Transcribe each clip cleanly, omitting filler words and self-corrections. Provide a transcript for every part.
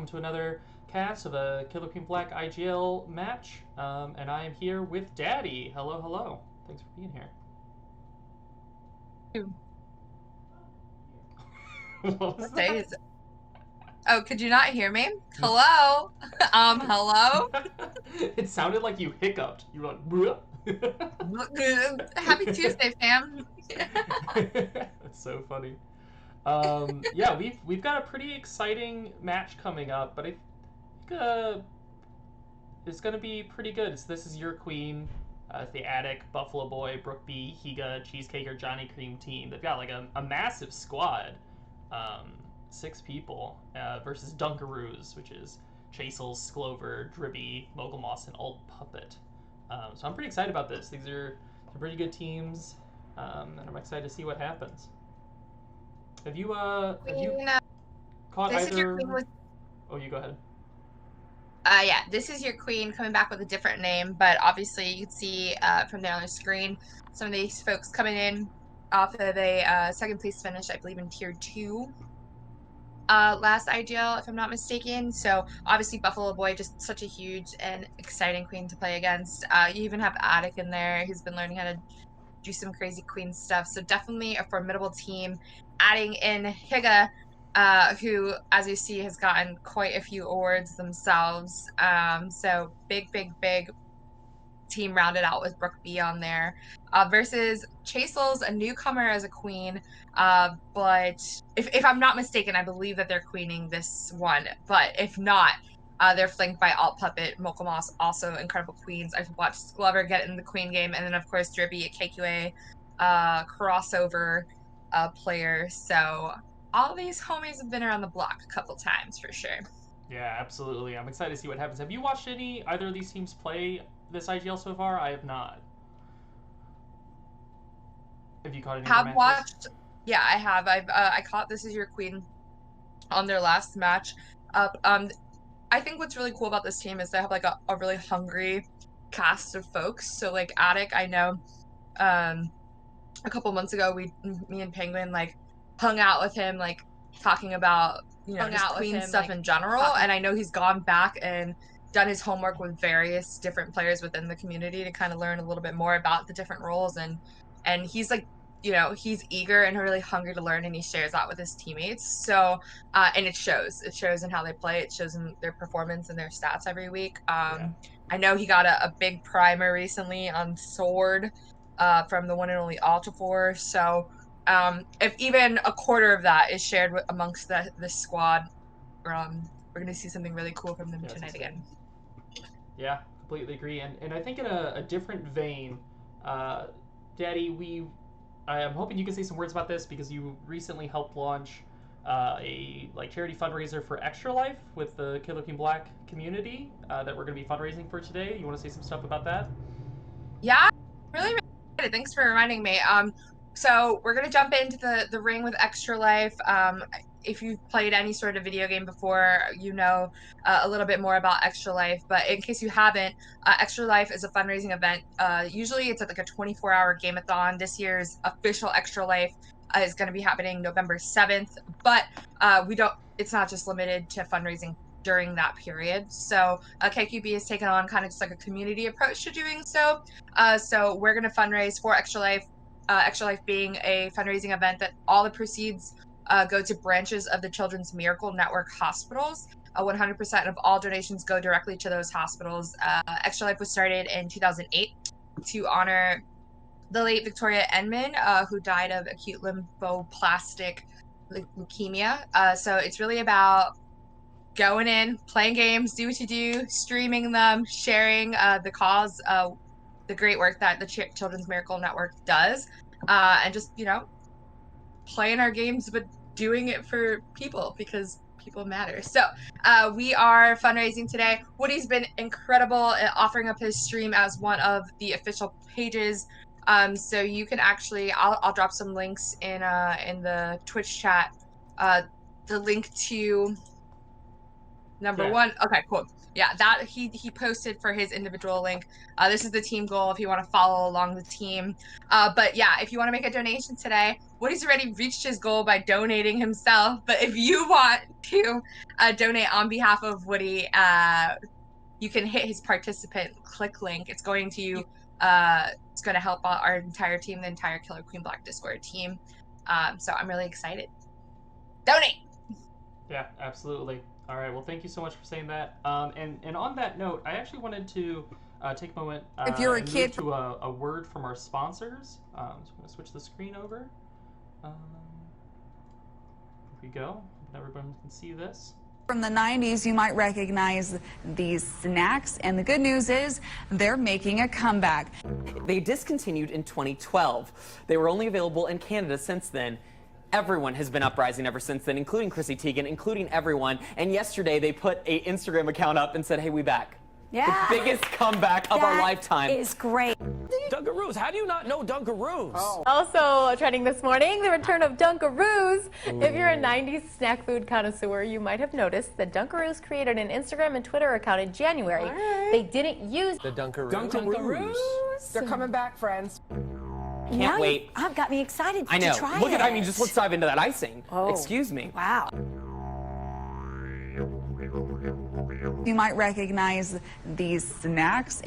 welcome to another cast of a Killer Queen Black IGL match. And I am here with Daddy. Hello, hello. Thanks for being here. What was What day that? is it? Oh, could you not hear me? Hello? Hello? It sounded like you hiccuped. You went, "Bruh." Happy Tuesday, fam. That's so funny. Yeah, we've got a pretty exciting match coming up, but I think it's gonna be pretty good. This is your queen, the Attic, Buffalo Boy, Brooke B, Higa, Cheesecake, or Johnny Cream team. They've got like a massive squad, um, 6 people, versus Dunkaroos, which is Chasels, Sklover, Dribby, Mogul Moss, and Alt Puppet. So I'm pretty excited about this. These are some pretty good teams, and I'm excited to see what happens. Have you Queen, caught this is your either? queen with Oh, you go ahead. yeah, this is your queen coming back with a different name, but obviously you can see from there on the screen some of these folks coming in off of a second place finish, I believe in tier 2 last IGL, if I'm not mistaken. So obviously Buffalo Boy, just such a huge and exciting queen to play against. You even have Attic in there, who's been learning how to do some crazy queen stuff. So definitely a formidable team. Adding in Higa, who, as you see, has gotten quite a few awards themselves. So big team rounded out with Brooke B on there. Versus Chasel's a newcomer as a queen. But if I'm not mistaken, I believe that they're queening this one. But if not, they're flanked by Alt Puppet, Mogul Moss, also incredible queens. I've watched Glover get in the queen game, and then of course Drippy, a KQA crossover player. So all these homies have been around the block a couple times for sure. Yeah, absolutely. I'm excited to see what happens. Have you watched either of these teams play this IGL so far? I have not. Have you caught any of their Have matches? watched, yeah, I have. I caught This Is Your Queen on their last match up. I think what's really cool about this team is they have like a really hungry cast of folks. So like Attic, I know um a couple months ago me and Penguin like hung out with him, like talking about, just queen stuff in general. And I know he's gone back and done his homework with various different players within the community to kind of learn a little bit more about the different roles. And he's like, he's eager and really hungry to learn, and he shares that with his teammates. So and it shows in how they play, it shows in their performance and their stats every week. Yeah. I know he got a big primer recently on Sword, from the one and only Altifor. So if even a quarter of that is shared amongst the squad, we're going to see something really cool from them Yeah, it's tonight exciting. again. Yeah, completely agree. And I think in a different vein, uh, Daddy, I'm hoping you can say some words about this because you recently helped launch a charity fundraiser for Extra Life with the Killer Queen Black community that we're going to be fundraising for today. You want to say some stuff about that? Yeah, really excited. Thanks for reminding me. So we're gonna jump into the ring with Extra Life. If you've played any sort of video game before, you know a little bit more about Extra Life. But in case you haven't, Extra Life is a fundraising event. Usually it's at like a 24-hour gameathon. This year's official Extra Life is going to be happening November 7th. But we don't. It's not just limited to fundraising during that period. So KQB has taken on kind of just like a community approach to doing so. So we're going to fundraise for Extra Life. Extra Life being a fundraising event that all the proceeds go to branches of the Children's Miracle Network hospitals. 100% of all donations go directly to those hospitals. Extra Life was started in 2008 to honor the late Victoria Enman, who died of acute lymphoblastic leukemia. So it's really about going in, playing games, do what you do, streaming them, sharing the cause, the great work that the Children's Miracle Network does, and just, playing our games, but doing it for people because people matter. So we are fundraising today. Woody's been incredible at offering up his stream as one of the official pages. So you can actually, I'll drop some links in the Twitch chat. The link to number Yeah. one. Okay, cool. Yeah, that he posted for his individual link. This is the team goal if you want to follow along the team. But yeah, if you want to make a donation today, Woody's already reached his goal by donating himself. But if you want to donate on behalf of Woody, you can hit his participant click link. It's going to help our entire team, the entire Killer Queen Black Discord team. So I'm really excited. Donate. Yeah, absolutely. All right. Well, thank you so much for saying that. And on that note, I actually wanted to take a moment If you're a and kid move to a word from our sponsors. So I'm going to switch the screen over. Here we go. Everyone can see this. From the 90s, you might recognize these snacks, and the good news is they're making a comeback. They discontinued in 2012. They were only available in Canada since then. Everyone has been uprising ever since then, including Chrissy Teigen, including everyone. And yesterday they put an Instagram account up and said, hey, we back. Yeah. The biggest comeback of our lifetime. Is great. Dunkaroos. How do you not know Dunkaroos? Oh. Also trending this morning, the return of Dunkaroos. If you're a 90s snack food connoisseur, you might have noticed that Dunkaroos created an Instagram and Twitter account in January. They didn't use The Dunkaroos. Dunkaroos. They're coming back, friends. Can't wait. I've got me excited I know. to try Look it. at, I mean, just let's dive into that icing. Oh. Excuse me. Wow. You might recognize these snacks.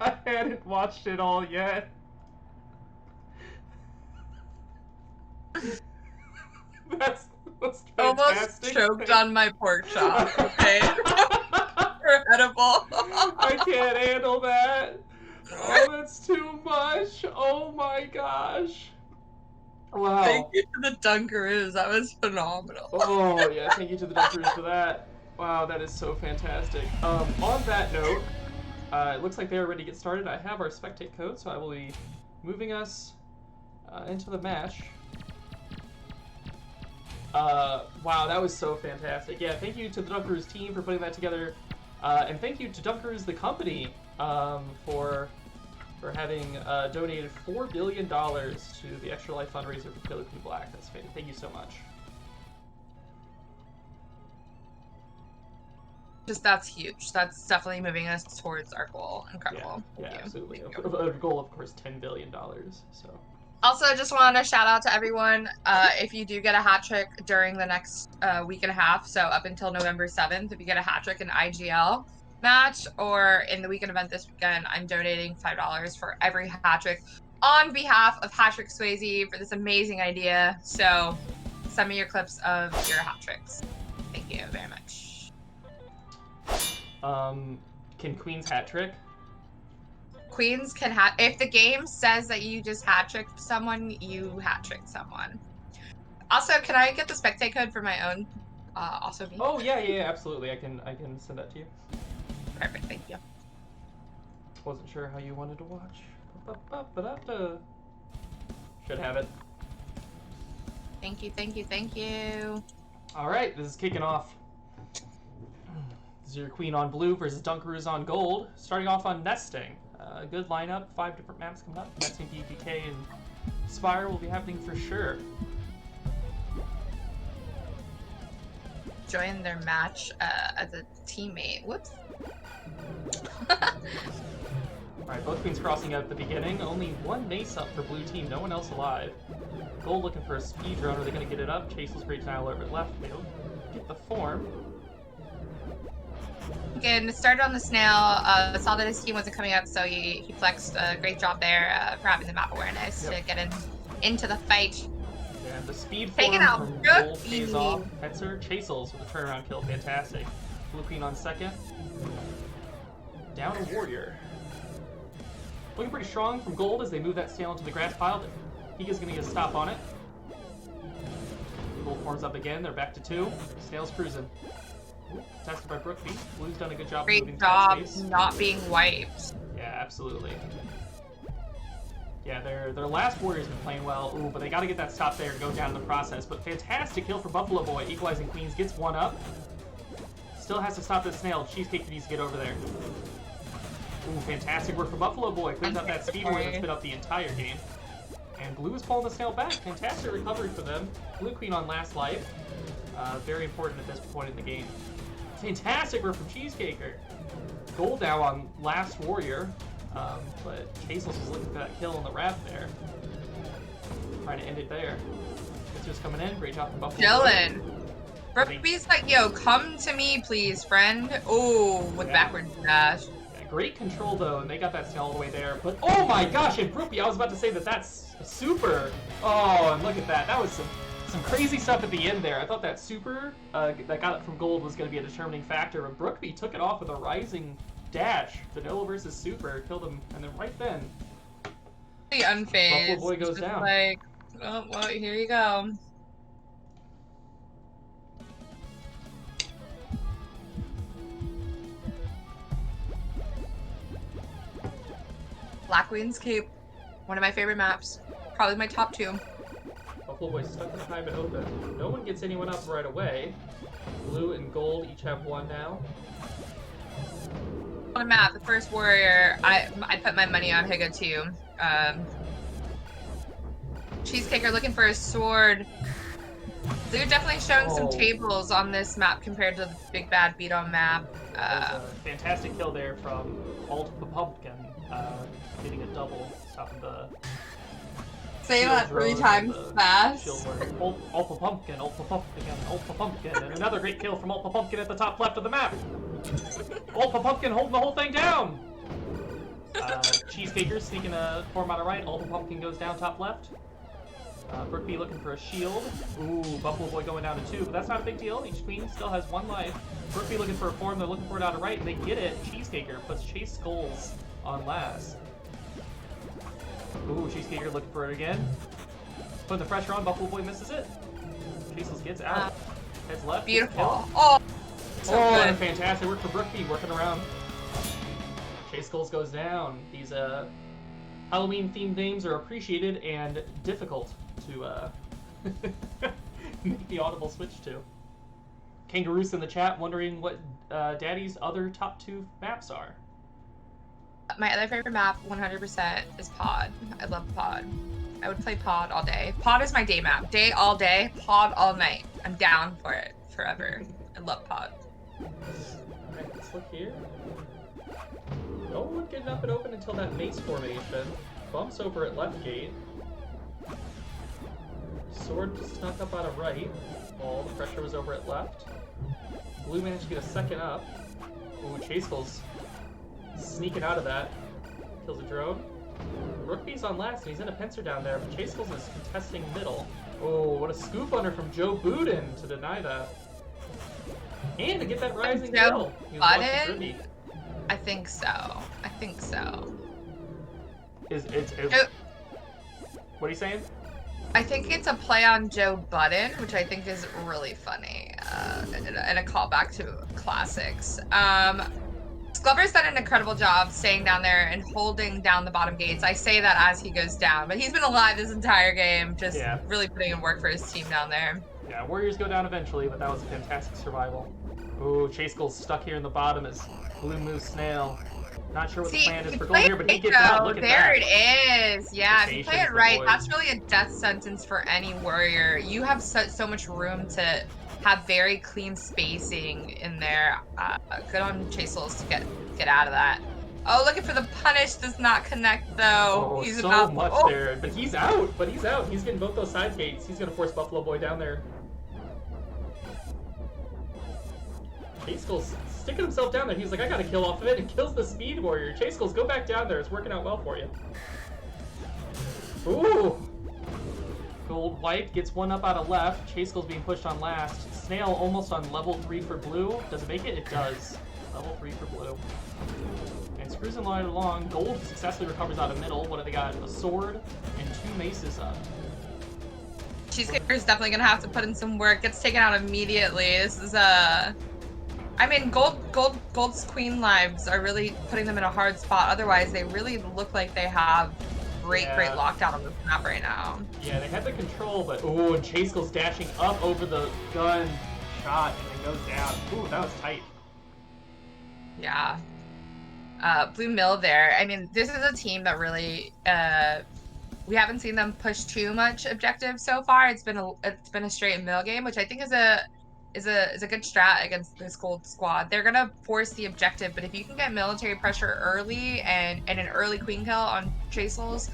I hadn't watched it all yet. That's Almost fantastic. choked on my pork chop. Okay. Incredible. I can't handle that. Oh, that's too much. Oh my gosh. Wow. Thank you to the Dunkaroos. That was phenomenal. Oh yeah, thank you to the Dunkaroos for that. Wow, that is so fantastic. On that note, it looks like they are ready to get started. I have our spectate code, so I will be moving us into the match. Wow, that was so fantastic. Yeah, thank you to the Dunkaroos team for putting that together, and thank you to Dunkaroos the company for having donated $4 billion to the Extra Life fundraiser for Killer Queen Black. That's fantastic. Thank you so much. That's huge. That's definitely moving us towards our goal. Incredible. Yeah, Thank you. absolutely. Thank you. A goal, of course, $10 billion. So. Also, just want to shout out to everyone. If you do get a hat trick during the next week and a half, so up until November 7th, if you get a hat trick in IGL match or in the weekend event this weekend, I'm donating $5 for every hat trick on behalf of Hat Trick Swayze for this amazing idea. So send me your clips of your hat tricks. Thank you very much. Can Queen's hat trick? Queens can hat. If the game says that you just hat tricked someone, you hat tricked someone. Also, can I get the spectate code for my own? Also me. Oh yeah, absolutely. I can send that to you. Perfect. Thank you. Wasn't sure how you wanted to watch. Should have it. Thank you. Thank you. Thank you. All right, this is kicking off. This is your Queen on blue versus Dunkaroos on gold. Starting off on nesting. Good lineup. 5 different maps coming up. Nesting, DPK, and Spire will be happening for sure. Join their match as a teammate. Whoops. Alright, both queens crossing out at the beginning. Only one mace up for blue team, no one else alive. Gold looking for a speed run. Are they going to get it up? Chase will straight tile over left. They'll get the form. Again, started on the snail, saw that his team wasn't coming up, so he flexed. Great job there for having the map awareness to get into the fight. Yeah, the speed Taking form out from Brooke Gold pays off. Hetzer, Chasels with a turnaround kill, fantastic. Blue Queen on second. Down a warrior. Looking pretty strong from Gold as they move that snail into the grass pile. Higa's gonna get a stop on it. Gold forms up again, they're back to 2. Snail's cruising. Tested by Brookby. Blue's done a good job moving Great to that job space. not being wiped. Yeah, absolutely. Yeah, their last warrior's been playing well. Ooh, but they got to get that stop there to go down in the process. But fantastic kill for Buffalo Boy. Equalizing Queens gets one up. Still has to stop this snail. Cheesecake needs to get over there. Ooh, fantastic work for Buffalo Boy. Cleans up that speed war that's been up the entire game. And Blue is pulling the snail back. Fantastic recovery for them. Blue Queen on last life. Very important at this point in the game. Fantastic work from Cheesecaker. Gold now on last warrior. But Chaseless is looking for that kill on the wrap there. Trying to end it there. Hitzer's coming in. Great job from Buffalo. Dylan. Brookby's like, yo, come to me, please, friend. Oh, with backward dash. Yeah, great control, though, and they got that snail all the way there. But, oh my gosh, and Brookby, I was about to say that that's super. Oh, and look at that. That was some crazy stuff at the end there. I thought that super that got it from Gold was going to be a determining factor, but Brookby took it off with a rising dash. Vanilla versus super killed him, and then right then, Pretty unfazed. Buffalo Boy goes Just down. like, oh, well, here you go. Black Queen's Cape, one of my favorite maps. Probably my top 2. Buffalo Boy stuck in time and open. No one gets anyone up right away. Blue and Gold each have 1 now. On the map, the first warrior, I put my money on Higa too. Cheesecaker looking for a sword. They're definitely showing some tables on this map compared to the big bad beat on map. That was a fantastic kill there from Alt the Pumpkin, getting a double, stopping the. Say shield that 3 drone times and the fast. shield work. Alt the Pumpkin, Alt the Pumpkin, Alt the Pumpkin, and another great kill from Alt the Pumpkin at the top left of the map. Alt the Pumpkin holding the whole thing down. Cheesecaker sneaking a form out of right. Alt the Pumpkin goes down top left. Brookby looking for a shield. Ooh, Buffalo Boy going down to 2, but that's not a big deal. Each queen still has 1 life. Brookby looking for a form. They're looking for it out of right, and they get it. Cheesecaker puts Chase Skulls on last. Ooh, Cheesecaker looking for it again. Putting the pressure on. Buffalo Boy misses it. Chaseless gets out. Heads left. Beautiful. Oh, so good. And fantastic work for Brookby working around. Chase Skulls goes down. These Halloween themed names are appreciated and difficult to make the audible switch to. Kangaroos in the chat wondering what Daddy's other top 2 maps are. My other favorite map, 100%, is Pod. I love Pod. I would play Pod all day. Pod is my day map. Day all day, Pod all night. I'm down for it forever. I love Pod. Alright, let's look here. No one getting up and open until that mace formation. Bumps over at left gate. Sword snuck up out of right. All the pressure was over at left. Blue managed to get a second up. Ooh, Chaseful's sneaking out of that. Kills a drone. Brookby's on last, and he's in a pincer down there, but Chaseful's is contesting middle. Oh, what a scoop under from Joe Boudin to deny that. And to get that rising kill. He was watching Ruby. I think so. I think so. What are you saying? I think it's a play on Joe Budden, which I think is really funny, and a callback to classics. Glover's done an incredible job staying down there and holding down the bottom gates. I say that as he goes down, but he's been alive this entire game, just really putting in work for his team down there. Yeah, Warriors go down eventually, but that was a fantastic survival. Ooh, Chase Skull's stuck here in the bottom as Blue moves Snail. Not sure what the plan is for Gold here, but he gets out. Look at there that. It is. Yeah, if you play it right, that's really a death sentence for any warrior. You have so much room to have very clean spacing in there. Good on Chaseless to get out of that. Oh, looking for the punish. Does not connect though. Oh, He's so about, much there. But he's out. He's getting both those side gates. He's going to force Buffalo Boy down there. Chaskel's sticking himself down there. He's like, I gotta kill off of it, and kills the Speed Warrior. Chaskel's, go back down there. It's working out well for you. Ooh! Gold wipe gets one up out of left. Chaskel's being pushed on last. Snail almost on level 3 for blue. Does it make it? It does. Level 3 for blue. And screws him right along. Gold successfully recovers out of middle. What do they got? A sword and 2 maces up. Cheesecakers definitely gonna have to put in some work. Gets taken out immediately. This is I mean, Gold's queen lives are really putting them in a hard spot. Otherwise, they really look like they have great lockdown on this map right now. Yeah, they have the control, but ooh, and Chaskel's dashing up over the gun shot and then goes down. Ooh, that was tight. Yeah. Blue Mill there. I mean, this is a team that really we haven't seen them push too much objective so far. It's been a straight mill game, which I think is a good strat against this Gold squad. They're gonna force the objective, but if you can get military pressure early and an early queen kill on Chasels,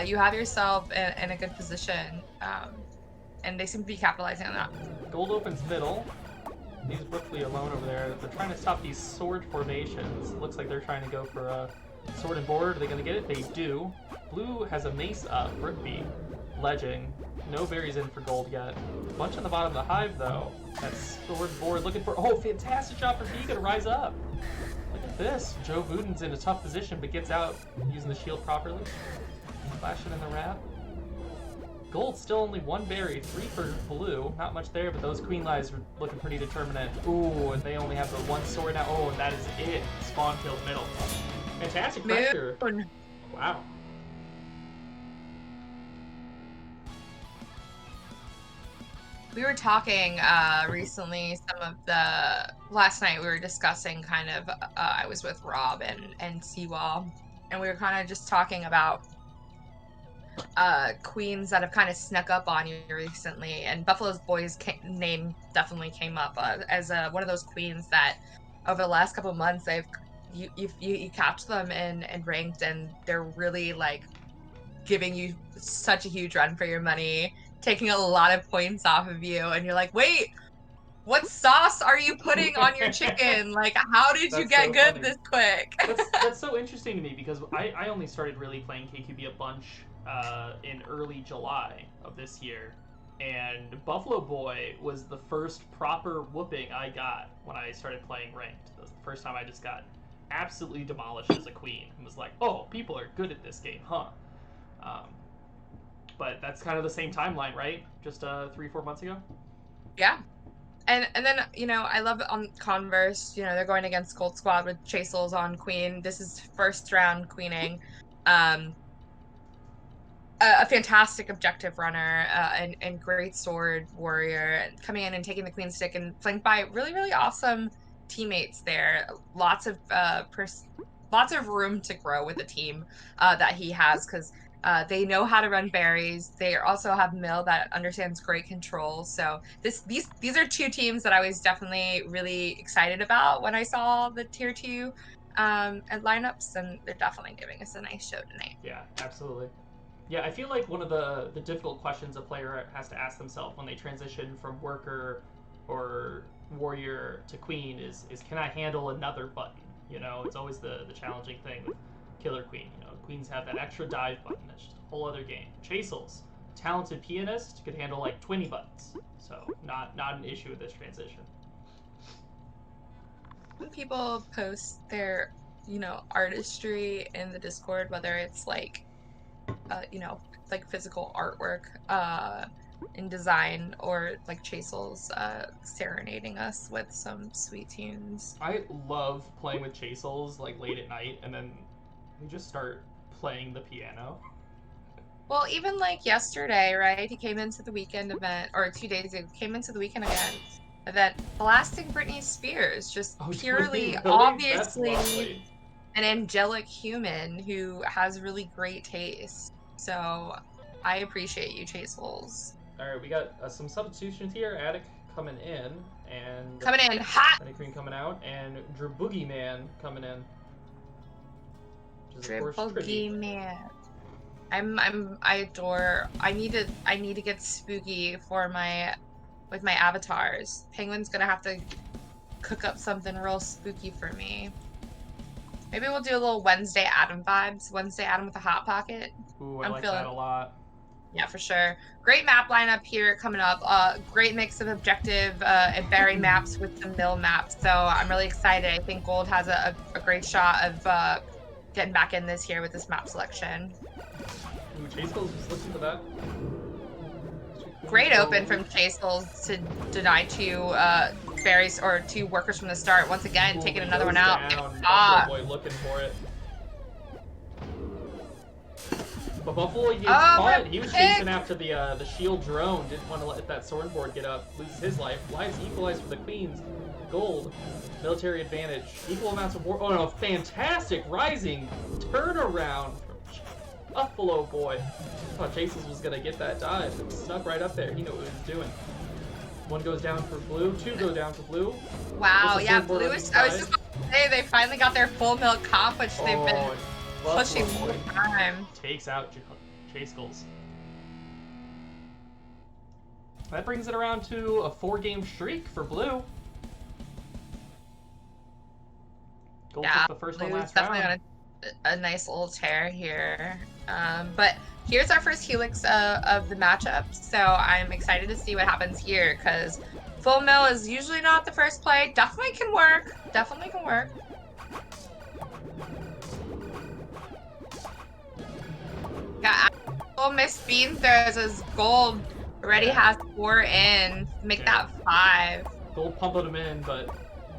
you have yourself in a good position. And they seem to be capitalizing on that. Gold opens middle. Leaves Brookley alone over there. They're trying to stop these sword formations. Looks like they're trying to go for a sword and board. Are they gonna get it? They do. Blue has a mace up. Brookby ledging. No berries in for gold yet. Bunch on the bottom of the hive though. That sword board looking for. Oh, fantastic shot for Vega to rise up. Look at this. Joe Vuden's in a tough position but gets out using the shield properly. Flashing in the wrap. Gold still only 1 berry, 3 for blue. Not much there, but those queen lives are looking pretty determinate. Ooh, and they only have the 1 sword now. Oh, and that is it. Spawn killed middle. Fantastic pressure. Wow. We were talking recently, last night we were discussing kind of, I was with Rob and Seawall, and we were kind of just talking about queens that have kind of snuck up on you recently, and Buffalo's Boys name definitely came up as one of those queens that over the last couple of months you catch them in ranked, and they're really like giving you such a huge run for your money, taking a lot of points off of you, and you're like, wait, what sauce are you putting on your chicken? Like, how did you get so good funny. This quick? That's so interesting to me because I only started really playing KQB a bunch in early July of this year, and Buffalo Boy was the first proper whooping I got when I started playing ranked. That was the first time I just got absolutely demolished as a queen and was like, oh, people are good at this game, huh? But that's kind of the same timeline, right? Just 3-4 months ago? Yeah. And then, you know, I love on Converse, you know, they're going against Gold Squad with Chasels on Queen. This is first round queening. A fantastic objective runner and great sword warrior coming in and taking the queen stick and flanked by really, really awesome teammates there. Lots of room to grow with the team that he has, because they know how to run berries. They also have Mill that understands great control. So these are 2 teams that I was definitely really excited about when I saw the tier 2 and lineups, and they're definitely giving us a nice show tonight. Yeah, absolutely. Yeah, I feel like one of the difficult questions a player has to ask themselves when they transition from worker or warrior to queen is can I handle another button? You know, it's always the challenging thing with Killer Queen. You know, queens have that extra dive button. That's just a whole other game. Chasels, talented pianist, could handle like 20 buttons. So not an issue with this transition. When people post their, you know, artistry in the Discord, whether it's like you know, like physical artwork in design, or like Chasels serenading us with some sweet tunes. I love playing with Chasels like late at night, and then we just start playing the piano. Well, even like yesterday, right? He came into the weekend event, or 2 days ago, came into the weekend event blasting Britney Spears, just purely, really? obviously an angelic human who has really great taste. So I appreciate you, Chasels. All right, we got some substitutions here. Attic coming in, and hot. Honey Cream coming out, and Drew Boogeyman coming in. Drew Boogeyman. I adore. I need to get spooky with my avatars. Penguin's gonna have to cook up something real spooky for me. Maybe we'll do a little Wednesday Adam vibes. Wednesday Adam with a Hot Pocket. Ooh, I I'm like feeling that a lot. Yeah, for sure. Great map lineup here coming up. Great mix of objective and berry maps with some mill maps. So I'm really excited. I think Gold has a great shot of getting back in this here with this map selection. Ooh, Chase Goals just listen to that. Great open from Chase Goals to deny two berries or two workers from the start. Once again, taking another one out. Buffalo Boy looking for it. But Buffalo gets caught. He was chasing after the shield drone. Didn't want to let that sword board get up. Loses his life. Lives equalized for the Queens. Gold. Military advantage. Equal amounts of war. Oh no, fantastic rising turnaround from Buffalo Boy. I thought Chases was going to get that dive. It snuck right up there. He knew what he was doing. One goes down for blue. Two go down for blue. Wow, yeah, blue is... I was just going to say, they finally got their full milk comp, which they've been pushing all the time. Takes out Chase Goals. That brings it around to a 4-game streak for blue. Gold took the first one last round. Definitely on a nice little tear here. But here's our first helix of the matchup, so I'm excited to see what happens here, because full mill is usually not the first play. Definitely can work. Definitely can work. Got full missed beam throws as Gold already has 4 in. Make that 5. Gold pumping them in, but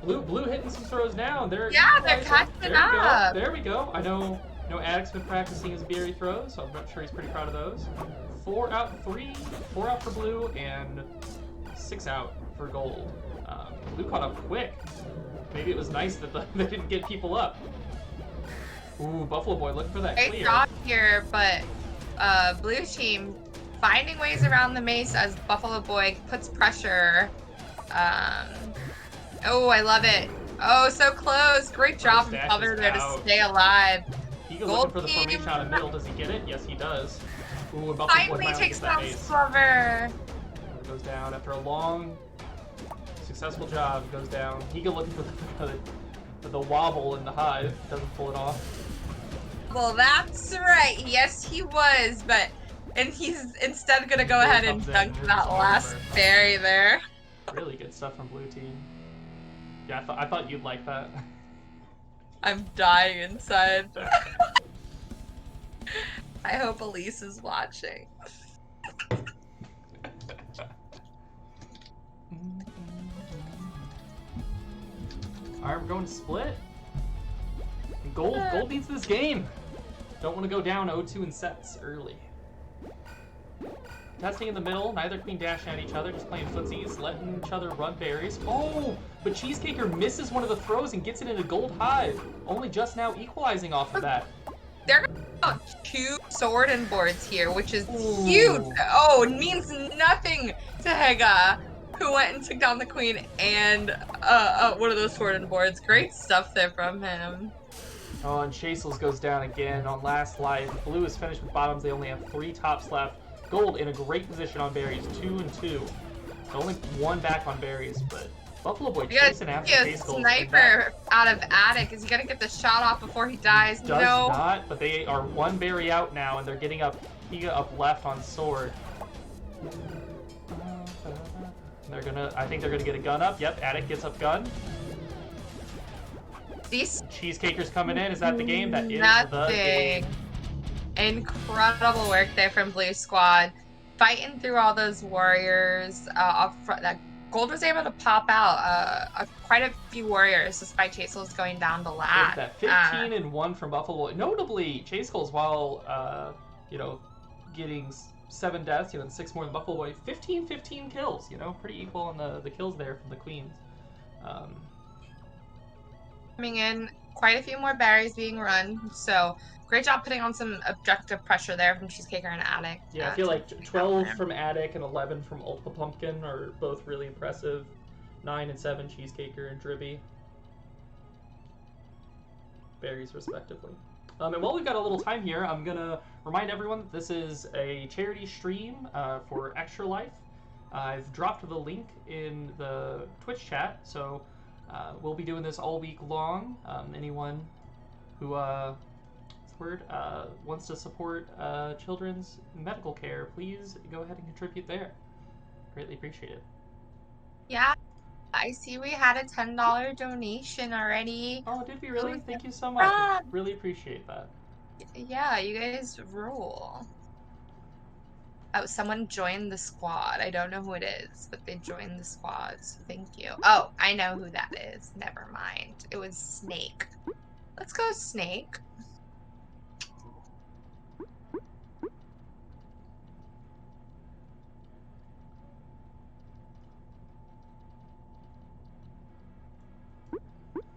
blue hitting some throws now. They're catching up. There we go. I know Addict's been practicing his berry throws, so I'm sure he's pretty proud of those. 4 out for blue, and 6 out for Gold. Blue caught up quick. Maybe it was nice that they didn't get people up. Ooh, Buffalo Boy looking for that clear. Great job here, but blue team finding ways around the mace as Buffalo Boy puts pressure. Oh, I love it. Oh, so close. Great job from Cover there to stay alive. Eagle looking for the formation out of middle. Does he get it? Yes, he does. Ooh, and Buffalo Boy finally takes that down Slover. Goes down after a long, successful job. Goes down. Eagle looking for the wobble in the hive. Doesn't pull it off. Well, that's right. Yes, he was, and he's instead gonna go ahead and dunk that last berry there. Really good stuff from blue team. Yeah, I thought you'd like that. I'm dying inside. I hope Elise is watching. Alright, we're going to split. And Gold needs this game. Don't want to go down 0-2 in sets early. Testing in the middle, neither queen dashing at each other, just playing footsies, letting each other run berries. Oh, but Cheesecaker misses one of the throws and gets it into Gold Hive. Only just now equalizing off of that. They're going to 2 sword and boards here, which is huge. Oh, it means nothing to Hega, who went and took down the queen and one of those sword and boards. Great stuff there from him. Oh, and Chasels goes down again on last life. Blue is finished with bottoms. They only have 3 tops left. Gold in a great position on berries, 2 and 2. So only 1 back on berries, but Buffalo Boy chasing after Chase Gold. Sniper out of Attic. Is he gonna get the shot off before he dies? Does not, but they are 1 berry out now, and they're getting up Higa up left on sword. I think they're gonna get a gun up. Yep, Attic gets up gun. These Cheesecaker's coming in. Is that the game? That is the game. Incredible work there from Blue Squad, fighting through all those warriors up front. That Gold was able to pop out quite a few warriors despite Chasel's going down the lat. That 15 and 1 from Buffalo. Notably, Chase Goals, while getting 7 deaths, and 6 more than Buffalo Boy, 15 kills. Pretty equal on the kills there from the queens. Coming in, quite a few more berries being run, so great job putting on some objective pressure there from Cheesecaker and Attic. Yeah, I feel like 12 from Attic and 11 from Ultra Pumpkin are both really impressive. 9 and 7 Cheesecaker and Dribby. Berries, respectively. And while we've got a little time here, I'm going to remind everyone that this is a charity stream for Extra Life. I've dropped the link in the Twitch chat, so We'll be doing this all week long. Anyone who wants to support children's medical care, please go ahead and contribute there. Greatly appreciate it. Yeah, I see we had a $10 donation already. Oh, did we really? Thank you so much. I really appreciate that. Yeah, you guys rule. Oh, someone joined the squad. I don't know who it is, but they joined the squad, so thank you. Oh, I know who that is. Never mind. It was Snake. Let's go, Snake.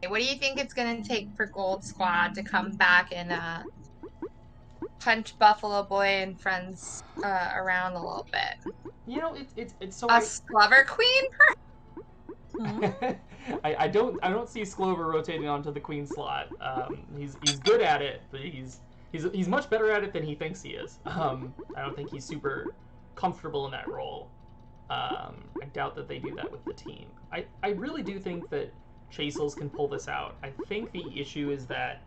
What do you think it's going to take for Gold Squad to come back and punch Buffalo Boy and friends around a little bit? You know, it's so. A Slover Queen? I don't see Sklover rotating onto the queen slot. He's good at it, but he's much better at it than he thinks he is. I don't think he's super comfortable in that role. I doubt that they do that with the team. I really do think that Chasels can pull this out. I think the issue is that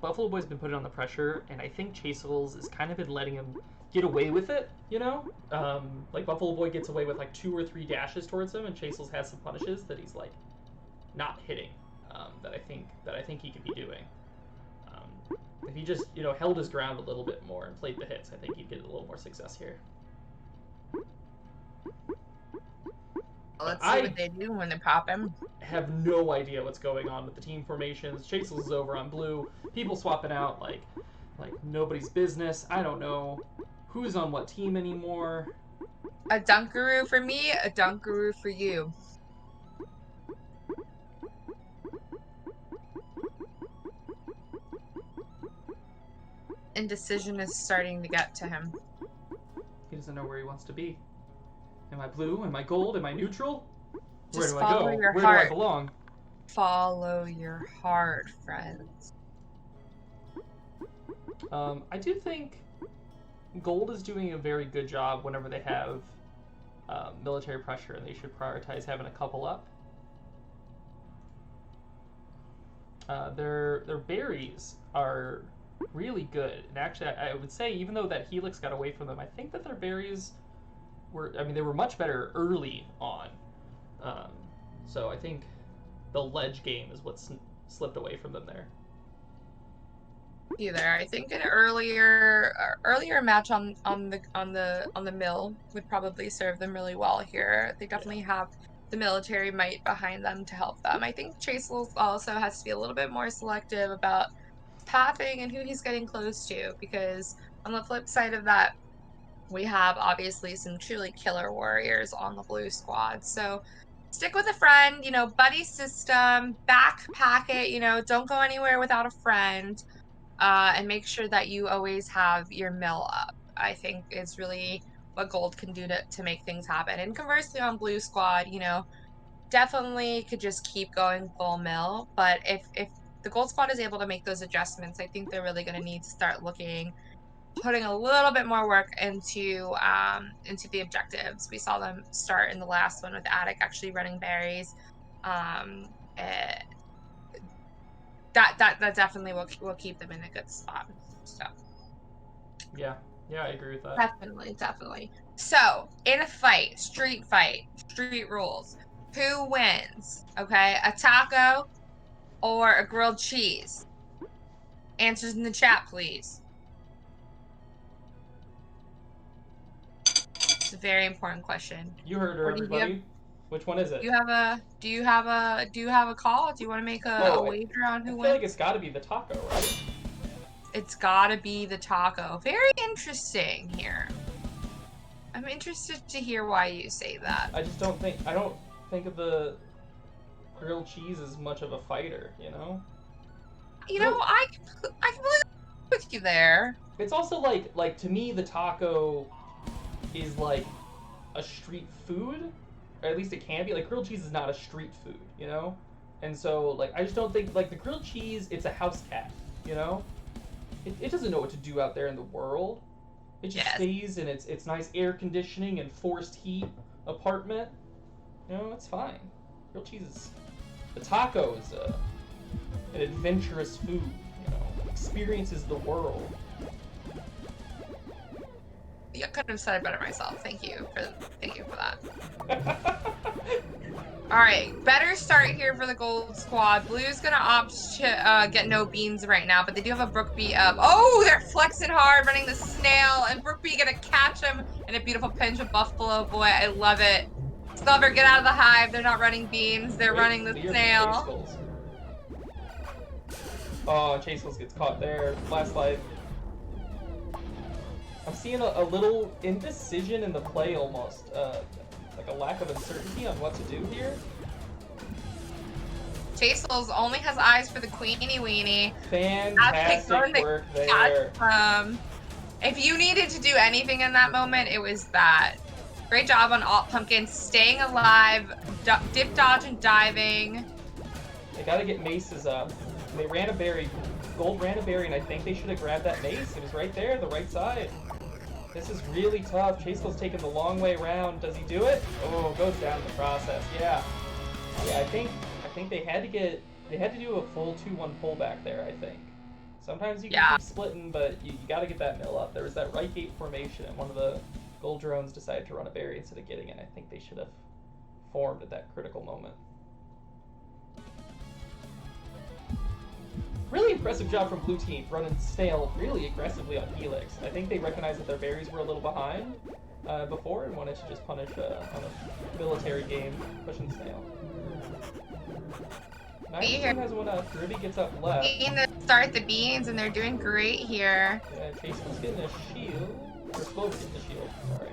Buffalo Boy's been putting on the pressure, and I think Chasels has kind of been letting him get away with it, you know? Like Buffalo Boy gets away with like 2 or 3 dashes towards him, and Chasels has some punishes that he's like not hitting. That I think he could be doing. If he just, you know, held his ground a little bit more and played the hits, I think he'd get a little more success here. Let's see what they do when they pop him. Have no idea what's going on with the team formations. Chasels is over on blue. People swapping out like nobody's business. I don't know who's on what team anymore. A Dunkaroo for me, a Dunkaroo for you. Indecision is starting to get to him. He doesn't know where he wants to be. Am I blue? Am I gold? Am I neutral? Just Where do I go? follow your Where heart. do I belong? Follow your heart, friends. I do think gold is doing a very good job whenever they have military pressure, and they should prioritize having a couple up. Their berries are really good, and actually I would say, even though that Helix got away from them, I think that their berries they were much better early on. So I think the ledge game is what slipped away from them there. Either I think an earlier match on the mill would probably serve them really well here. They definitely have the military might behind them to help them. I think Chasels also has to be a little bit more selective about pathing and who he's getting close to, because on the flip side of that, we have obviously some truly killer warriors on the blue squad. So stick with a friend, you know, buddy system, backpack it, you know, don't go anywhere without a friend, and make sure that you always have your mill up. I think is really what gold can do to make things happen. And conversely on blue squad, you know, definitely could just keep going full mill. But if the gold squad is able to make those adjustments, I think they're really going to need to start putting a little bit more work into the objectives. We saw them start in the last one with Attic actually running berries. That definitely will keep them in a good spot. So Yeah, I agree with that. definitely. So in a fight, street rules. Who wins? Okay, a taco or a grilled cheese? Answers in the chat, please. It's a very important question. You heard her, everybody. Which one is it? Do you have a call? Do you want to make a wager on who wins? I feel like it's got to be the taco, right? It's got to be the taco. Very interesting here. I'm interested to hear why you say that. I don't think of the grilled cheese as much of a fighter, you know? You know, I completely agree with you there. It's also like to me the taco is like a street food, or at least it can be. Like grilled cheese is not a street food, you know? And so like I just don't think like the grilled cheese, it's a house cat, you know? It doesn't know what to do out there in the world. It just stays in its nice air conditioning and forced heat apartment. You know, it's fine. Grilled cheese is The taco is an adventurous food, you know, experiences the world. I couldn't have said it better myself. Thank you for that. All right, better start here for the gold squad. Blue's gonna opt to get no beans right now, but they do have a Brook B up. Oh, they're flexing hard, running the snail, and Brook B gonna catch him in a beautiful pinch of Buffalo Boy. I love it. Silver, get out of the hive. They're not running beans. They're running the snail. Oh, Chasels gets caught there. Last life. I'm seeing a little indecision in the play almost. Like a lack of uncertainty on what to do here. Chasels only has eyes for the Queenie Weenie. Fantastic work there. If you needed to do anything in that moment, it was that. Great job on Alt Pumpkin, staying alive, dip dodge and diving. They gotta get maces up. They ran a berry. Gold ran a berry, and I think they should have grabbed that mace. It was right there, the right side. This is really tough. Chasels taking the long way around. Does he do it? Oh, goes down in the process. Yeah. Yeah, I think they had to do a full 2-1 pullback there, I think. Sometimes you can keep splitting, but you gotta get that mill up. There was that right gate formation, and one of the gold drones decided to run a berry instead of getting it. I think they should have formed at that critical moment. Really impressive job from Blue Team, running Snail really aggressively on Helix. I think they recognized that their berries were a little behind before and wanted to just punish on a military game, pushing Snail. Nice team has one up. Ruby gets up left. Start the beans, and they're doing great here. Yeah, Chastel's getting a shield. Or Slover's getting a shield, sorry.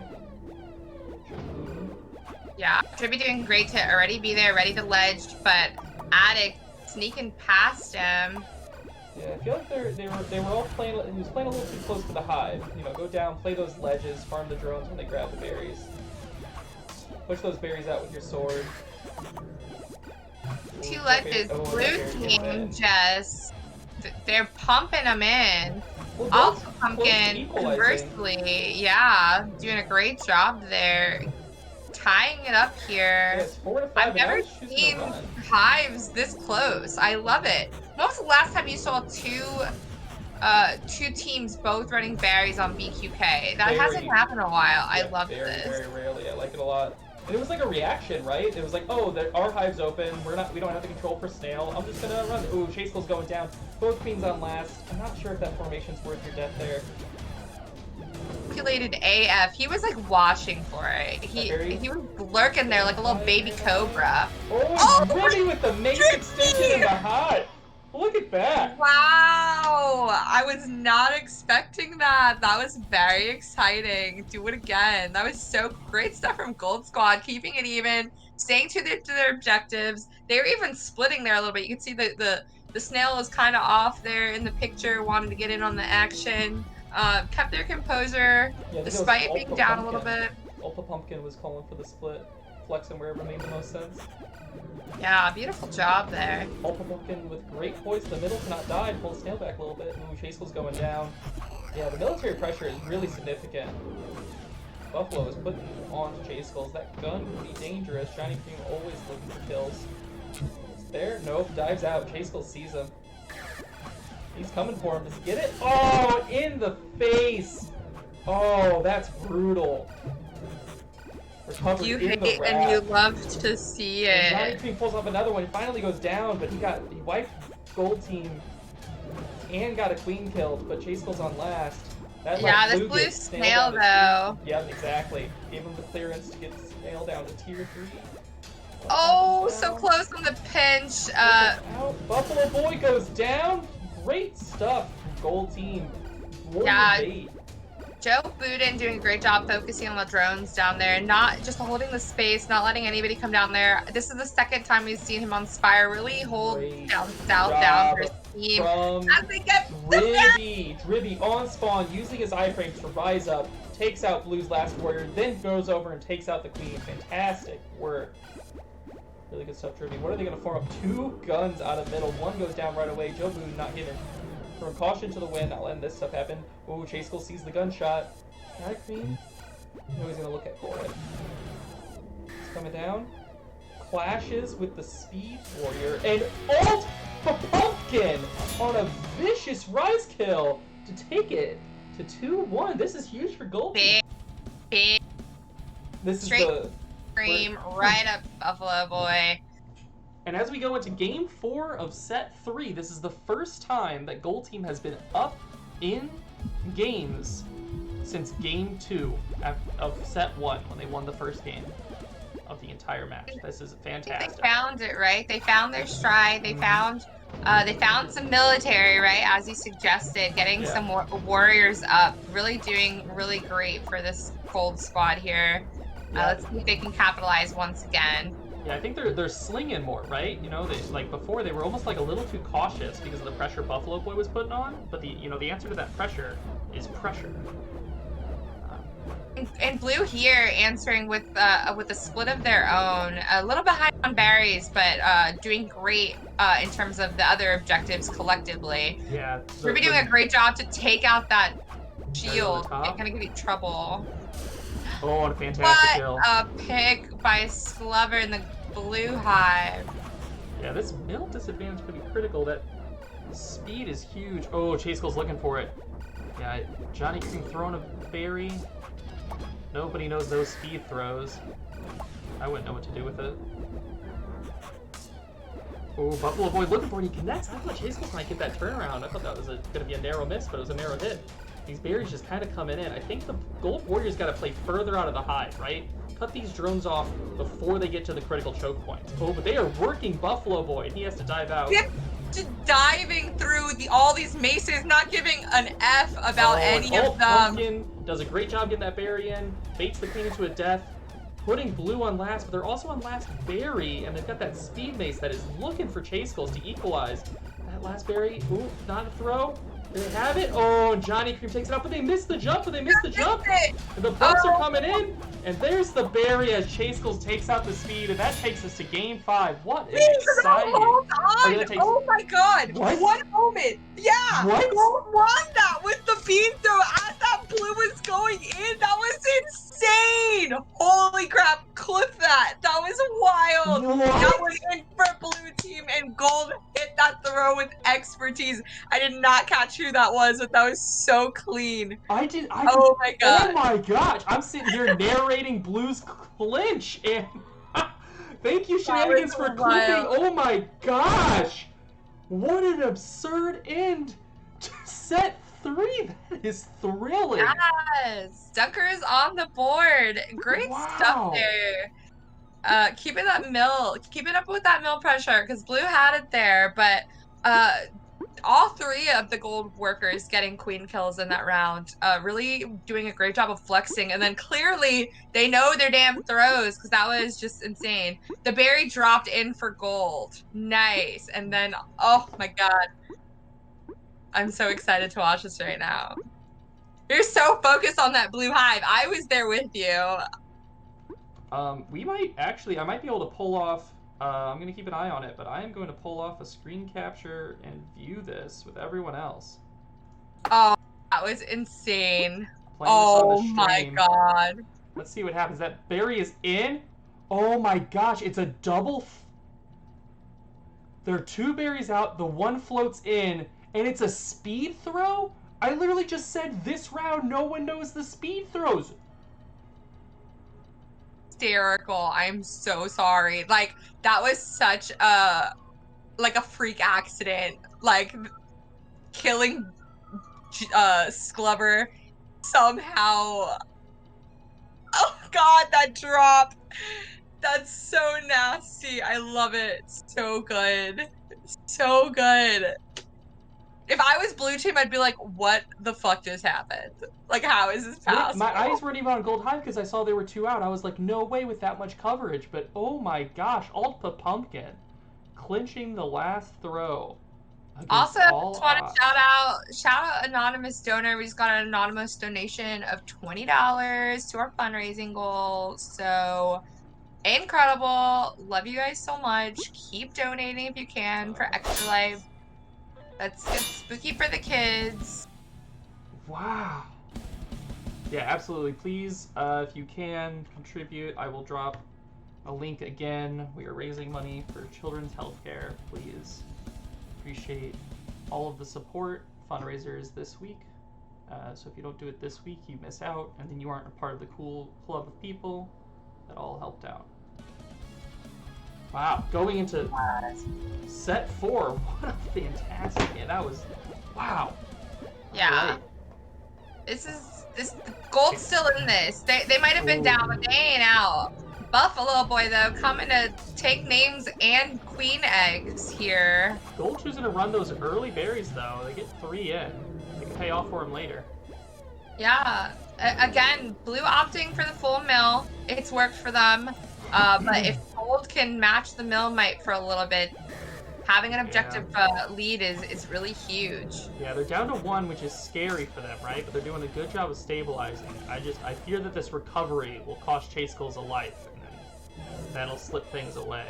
Yeah, should be doing great to already be there, ready to ledge, but Attic sneaking past him. Yeah, I feel like they were all playing. He was playing a little too close to the hive. You know, go down, play those ledges, farm the drones when they grab the berries. Push those berries out with your sword. Two ledges. Blue team just they're pumping them in. Well, also Pumpkin, conversely, yeah, doing a great job there. Tying it up here. Yeah, it's 4 to 5. I've never seen hives this close. I love it. When was the last time you saw two teams both running berries on BQK? That hasn't happened in a while. I love this. Very rarely. I like it a lot. And it was like a reaction, right? It was like, oh, our hive's open. We don't have the control for Snail. I'm just gonna run. Ooh, Chastel's going down. Both queens on last. I'm not sure if that formation's worth your death there. Calculated AF. He was like watching for it. He was lurking there like a little baby cobra. Oh, Ruby with the mace extension in the hive. Look at that. Wow. I was not expecting that. That was very exciting. Do it again. That was so great stuff from Gold Squad. Keeping it even, staying to their objectives. They were even splitting there a little bit. You can see the snail was kind of off there in the picture, wanted to get in on the action. Kept their composure despite being down a little bit. Ultra Pumpkin was calling for the split, flexing wherever made the most sense. Yeah, beautiful job there. Ultra Pumpkin with great poise in the middle, cannot die, pull the snail back a little bit. Ooh, Chastel's going down. Yeah, the military pressure is really significant. Buffalo is putting on Chastel's. That gun can be dangerous. Shiny Cream always looking for kills. It's there. Nope, dives out. Chastel sees him. He's coming for him. Does he get it? Oh, in the face! Oh, that's brutal. Recovered you in hate the and you love to see it. Johnny Cream pulls off another one. He finally goes down, but he wiped Gold Team and got a queen killed, but Chastel's on last. That this blue snail though. Yep, exactly. Gave him the clearance to get the snail down to tier 3. Oh, so close on the pinch. Buffalo Boy goes down. Great stuff from Gold Team. Joe Budin doing a great job focusing on the drones down there, not just holding the space, not letting anybody come down there. This is the second time we've seen him on Spire really hold down for his team. As they get Dribby on spawn, using his iframes to rise up, takes out Blue's last warrior, then goes over and takes out the queen. Fantastic work. Really good stuff, Dribby. What are they going to form up? 2 guns out of middle. One goes down right away. Joe Boone not giving. From caution to the wind, not letting this stuff happen. Ooh, Chastel sees the gunshot. Got a queen? No, he's going to look at Corey. He's coming down. clashes with the Speed Warrior, and ult for Pumpkin on a vicious rise kill to take it to 2-1. This is huge for Gold Team. Big This straight is the cream right up Buffalo Boy. And as we go into Game 4 of Set 3, this is the first time that Gold Team has been up in games since Game 2 of Set 1, when they won the first game of the entire match. This is fantastic. They found it, right? They found their stride. They found some military, right? As you suggested, getting some warriors up. Really doing really great for this gold squad here. Let's see if they can capitalize once again. Yeah, I think they're slinging more, right? You know, like before they were almost like a little too cautious because of the pressure Buffalo Boy was putting on. But the answer to that pressure is pressure. And Blue here answering with a split of their own, a little behind on berries, but doing great in terms of the other objectives collectively. Yeah, Ruby doing a great job to take out that shield. It's gonna give you trouble. Oh, and a fantastic kill. What a pick by Sklover in the Blue Hive. Yeah, this middle disadvantage could be critical. That speed is huge. Oh, Chase Skull's looking for it. Yeah, Johnny Cream throwing a berry. Nobody knows those speed throws. I wouldn't know what to do with it. Oh, Buffalo Boy looking for it. He connects. I thought Chase Skull might get that turnaround. I thought that was going to be a narrow miss, but it was a narrow hit. These berries just kind of coming in. I think the Gold Warrior's got to play further out of the hive, right? Cut these drones off before they get to the critical choke points. Oh, but they are working Buffalo Boy. He has to dive out. Yep. Just diving through all these maces, not giving an F about any of them. Pumpkin does a great job getting that berry in, baits the queen into a death, putting Blue on last, but they're also on last berry, and they've got that speed mace that is looking for Chase Skulls to equalize. That last berry, ooh, not a throw. They have it. Oh, and Johnny Cream takes it out, but they missed the jump, And the bumps are coming in, and there's the berry as Chase Skulls takes out the speed, and that takes us to Game 5. What an exciting... Hold on! Oh my god! What? One moment! Yeah! What? Gold won that with the bean throw as that blue was going in! That was insane! Holy crap! Clip that! That was wild! What? That was in for Blue Team, and Gold hit that throw with expertise. I did not catch who that was, but that was so clean. Oh my god. Oh my gosh! I'm sitting here narrating Blue's clinch, and thank you, Shenanigans, for clipping. Oh my gosh! What an absurd end to Set 3. That is thrilling. Yes, Dunker is on the board. Great stuff there. Keeping up with that mill pressure, because Blue had it there, but all three of the gold workers getting queen kills in that round, really doing a great job of flexing, and then clearly they know their damn throws, because that was just insane. The berry dropped in for gold. Nice. And then, oh my god. I'm so excited to watch this right now. You're so focused on that blue hive. I was there with you. I might be able to pull off, I'm going to keep an eye on it, but I am going to pull off a screen capture and view this with everyone else. Oh, that was insane. Oh my god. Let's see what happens. That berry is in. Oh my gosh, it's a double. There are two berries out, the one floats in, and it's a speed throw? I literally just said this round no one knows the speed throws. Hysterical. I'm so sorry. Like, that was such a freak accident. Like, killing Sklover somehow. Oh god, that drop. That's so nasty. I love it. So good. So good. If I was Blue Team, I'd be like, what the fuck just happened? Like, how is this possible? My eyes weren't even on Gold Hive because I saw there were two out. I was like, no way with that much coverage. But oh my gosh, Alta Pumpkin clinching the last throw. Also, just want to shout out anonymous donor. We just got an anonymous donation of $20 to our fundraising goal. So incredible. Love you guys so much. Keep donating if you can for Extra Life. Let's get spooky for the kids. Wow. Yeah, absolutely. Please, if you can contribute, I will drop a link again. We are raising money for children's healthcare. Please appreciate all of the support. Fundraisers this week. So if you don't do it this week, you miss out, and then you aren't a part of the cool club of people that all helped out. Wow, going into set 4. What a fantastic game. That was, wow. Yeah. Right. This Gold's still in this. They might have been down, but they ain't out. Buffalo Boy though coming to take names and queen eggs here. Gold choosing to run those early berries though. They get 3 in. They can pay off for them later. Yeah. Again, blue opting for the full mill. It's worked for them. But if Gold can match the mill might for a little bit, having an objective lead is really huge. Yeah, they're down to 1, which is scary for them, right? But they're doing a good job of stabilizing. I fear that this recovery will cost Chase Skulls a life, and then that'll slip things away.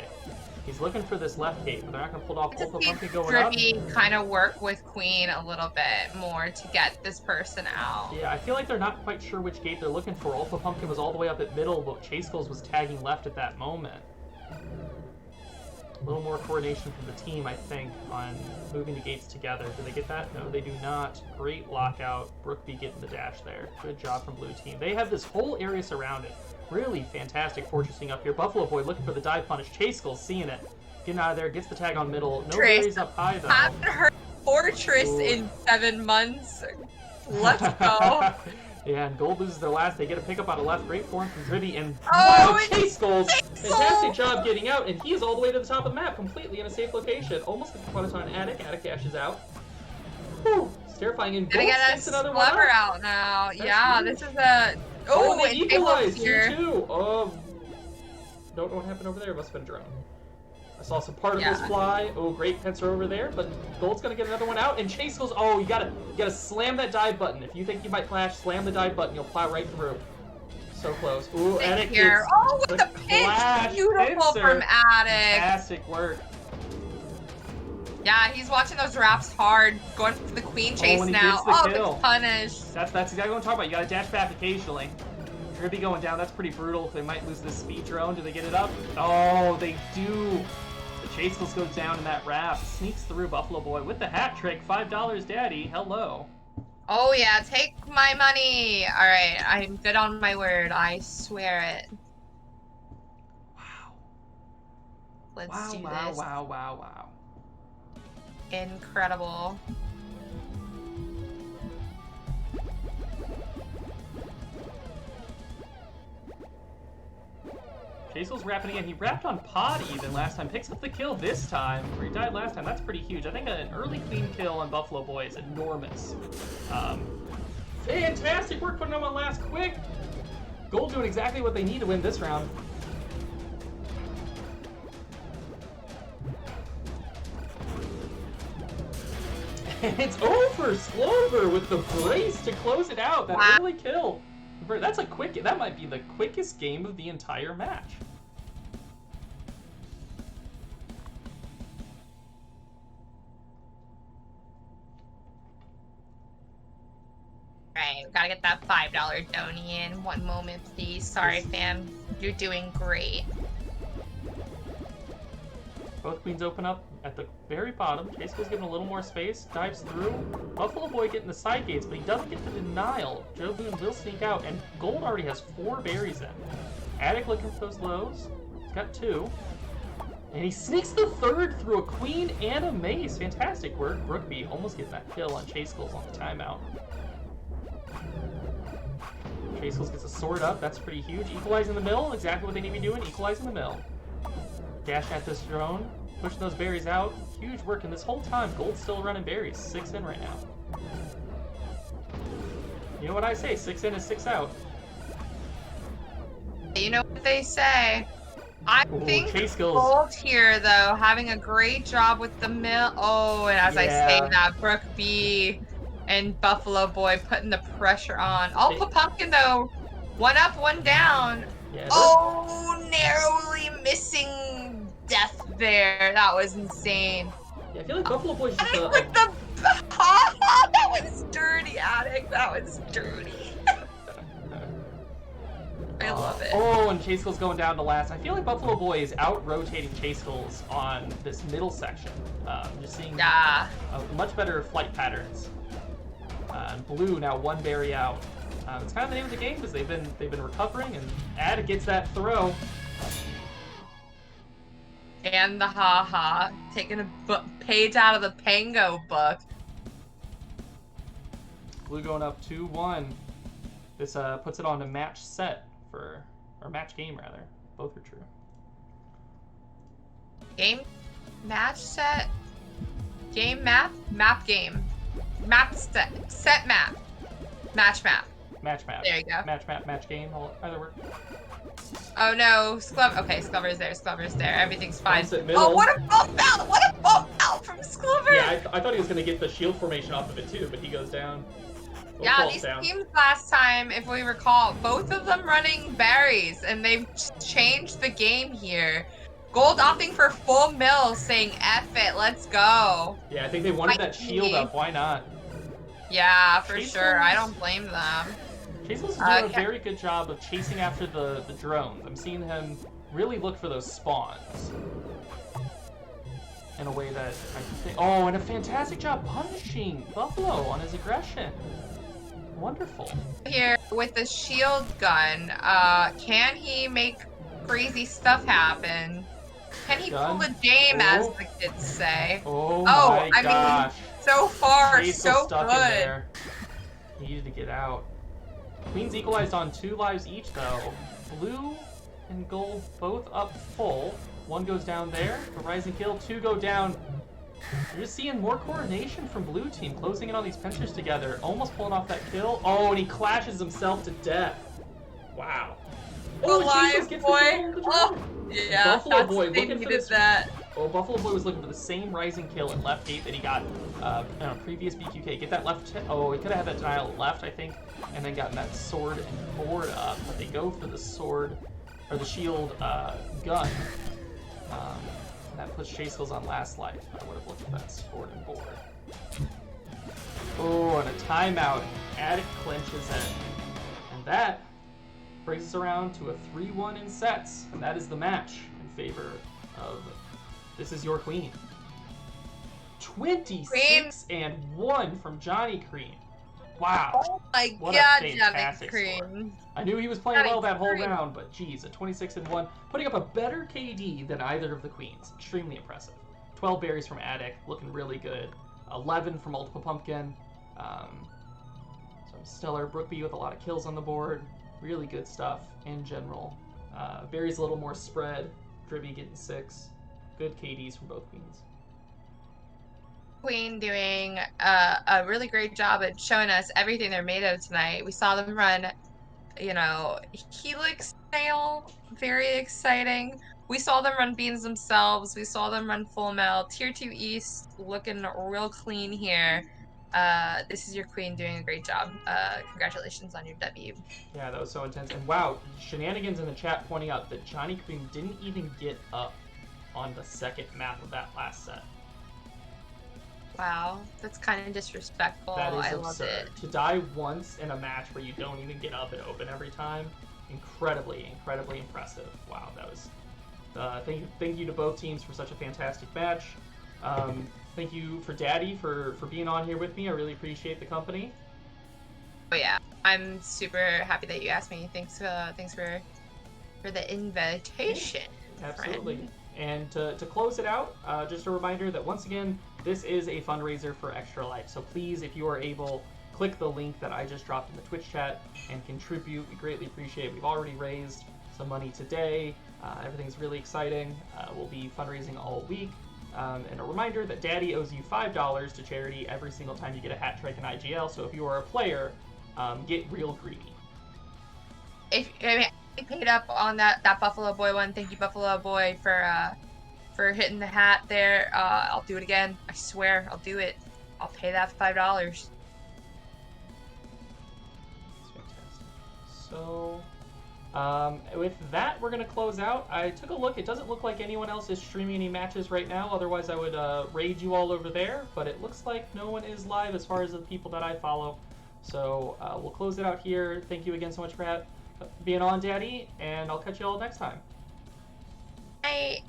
He's looking for this left gate, but they're not going to pull it off. Ultra Pumpkin going up. Kind of work with Queen a little bit more to get this person out. Yeah, I feel like they're not quite sure which gate they're looking for. Ultra Pumpkin was all the way up at middle, but Chase Skulls was tagging left at that moment. A little more coordination from the team, I think, on moving the gates together. Do they get that? No, they do not. Great lockout. Brookby getting the dash there. Good job from blue team. They have this whole area surrounded. Really fantastic fortressing up here. Buffalo Boy looking for the dive punish. Chase Skulls seeing it. Getting out of there. Gets the tag on middle. No berries up high, though. Haven't heard fortress in 7 months. Let's go. Yeah, and Gold loses their last. They get a pickup on the left. Great form from Drivy, and wow, Chase Skulls! Fantastic job getting out, and he is all the way to the top of the map, completely in a safe location. Almost gets the punish on Attic. Attic dashes out. Whew, it's terrifying. And Gold takes another one out now. That's yeah, huge. this is a... Oh, they equalized 2-2. Don't know what happened over there. It must have been a drone. I saw some particles fly. Oh, great pincer over there, but Gold's gonna get another one out, and Chase Skulls. Oh, you gotta slam that dive button. If you think you might flash, slam the dive button. You'll plow right through. So close. Ooh, Attic here. Oh, with the pinch. Beautiful pincer. From Attic. Fantastic work. Yeah, he's watching those wraps hard, going for the queen chase now. Kill. It's punished. That's exactly what I'm talking about. You gotta dash back occasionally. Dribby going down, that's pretty brutal. They might lose this speed drone. Do they get it up? Oh, they do. The Chase Skulls goes down in that wrap. Sneaks through Buffalo Boy with the hat trick. $5, daddy. Hello. Oh yeah, take my money. All right, I'm good on my word. I swear it. Wow. Let's do wow, this. Wow, wow, wow. Incredible. Chase Skulls wrapping again. He wrapped on Pod even last time. Picks up the kill this time, where he died last time. That's pretty huge. I think an early clean kill on Buffalo Boy is enormous. Fantastic work putting him on last quick. Gold doing exactly what they need to win this round. And it's over. Slover with the brace to close it out. That early kill. That's a quick. That might be the quickest game of the entire match. Right, we gotta get that $5 doney in. 1 moment, please. Sorry, fam. You're doing great. Both queens open up at the very bottom. Chase Skulls getting a little more space. Dives through. Buffalo Boy getting the side gates, but he doesn't get the denial. Joe Boone will sneak out, and Gold already has 4 berries in. Attic looking for those lows. He's got 2. And he sneaks the 3rd through a queen and a mace. Fantastic work. Brookby almost getting that kill on Chase Skulls on the timeout. Chase Skulls gets a sword up. That's pretty huge. Equalizing the mill. Exactly what they need to be doing. Equalizing the mill. Dash at this drone. Pushing those berries out. Huge work. And this whole time, Gold's still running berries. 6 in right now. You know what I say? 6 in is 6 out. You know what they say. I think Chase Skulls. Gold here, though, having a great job with the mill. Oh, and as I say that, Brookby and Buffalo Boy putting the pressure on. Alpha Pumpkin, though, 1 up, 1 down. Yeah, oh, narrowly missing death there. That was insane. Yeah, I feel like Buffalo Boy's just with the... that was dirty, Attic. That was dirty. I love it. Oh, and Chase going down to last. I feel like Buffalo Boy is out-rotating Chase on this middle section. Just seeing much better flight patterns. And Blue now 1 berry out. It's kind of the name of the game because they've been recovering, and Ad gets that throw. And the ha-ha, taking a page out of the Pango book. Blue going up 2-1. This puts it on a match set or match game rather. Both are true. Game, match set, game map, map game, map set map, match map. Match map. There you go. Match map, match game. Either work. Oh no, okay, Sclover's there. Everything's fine. Oh, what a bump out! What a bump out from Sclover! Yeah, I thought he was gonna get the shield formation off of it too, but he goes down. Yeah, these teams last time, if we recall, both of them running berries, and they've changed the game here. Gold opting for full mill, saying F it, let's go. Yeah, I think they wanted that shield up, why not? Yeah, for sure, I don't blame them. Chasel's is doing a very good job of chasing after the drones. I'm seeing him really look for those spawns. In a way that I think... Oh, and a fantastic job punishing Buffalo on his aggression. Wonderful. Here with the shield gun, can he make crazy stuff happen? Can he pull the game, as the kids say? Oh my gosh. Mean, so far, Chase so stuck good. In there. He needed to get out. Queens equalized on 2 lives each, though. Blue and gold both up full. 1 goes down there. The rising kill. 2 go down. You're just seeing more coordination from blue team, closing in on these pinchers together, almost pulling off that kill. Oh, and he clashes himself to death. Wow. Alive, boy. Oh, yeah, Buffalo Boy looking for this. That. Oh, Buffalo Boy was looking for the same rising kill at left gate that he got in a previous BQK. Get that left. Oh, he could have had that denial at left, I think, and then gotten that sword and board up. But they go for the sword or the shield gun. And that puts Chase on last life. I would have looked at that sword and board. Oh, and a timeout. Attic clinches it. And that brings us around to a 3-1 in sets. And that is the match in favor of This Is Your Queen. 26-1 from Johnny Cream. Wow. Oh my what god, a Johnny Cream. I knew he was playing well that whole round, but geez, a 26-1, putting up a better KD than either of the queens. Extremely impressive. 12 berries from Attic, looking really good. 11 from Multiple Pumpkin. Some stellar Brookby with a lot of kills on the board. Really good stuff in general. Berries a little more spread. Dribby getting 6. Good KDs from both queens. Queen doing a really great job at showing us everything they're made of tonight. We saw them run, Helix Sail, very exciting. We saw them run beans themselves. We saw them run full mill. Tier 2 East looking real clean here. This Is Your Queen doing a great job. Congratulations on your debut. Yeah, that was so intense. And wow, shenanigans in the chat pointing out that Johnny Cream didn't even get up on the second map of that last set. Wow, that's kind of disrespectful. That is I absurd. love it. To die once in a match where you don't even get up and open every time, incredibly impressive. Wow, that was. Thank you to both teams for such a fantastic match. Thank you for Daddy for being on here with me. I really appreciate the company. Oh yeah, I'm super happy that you asked me. Thanks for the invitation. Absolutely. Friend. And to close it out, just a reminder that once again, this is a fundraiser for Extra Life. So please, if you are able, click the link that I just dropped in the Twitch chat and contribute. We greatly appreciate it. We've already raised some money today. Everything's really exciting. We'll be fundraising all week. And a reminder that Daddy owes you $5 to charity every single time you get a hat trick in IGL. So if you are a player, get real greedy. I paid up on that Buffalo Boy one. Thank you, Buffalo Boy, for hitting the hat there. I'll do it again. I swear, I'll do it. I'll pay that $5. That's fantastic. So, with that, we're going to close out. I took a look. It doesn't look like anyone else is streaming any matches right now. Otherwise, I would raid you all over there. But it looks like no one is live as far as the people that I follow. So, we'll close it out here. Thank you again so much being on, Daddy, and I'll catch you all next time. Bye.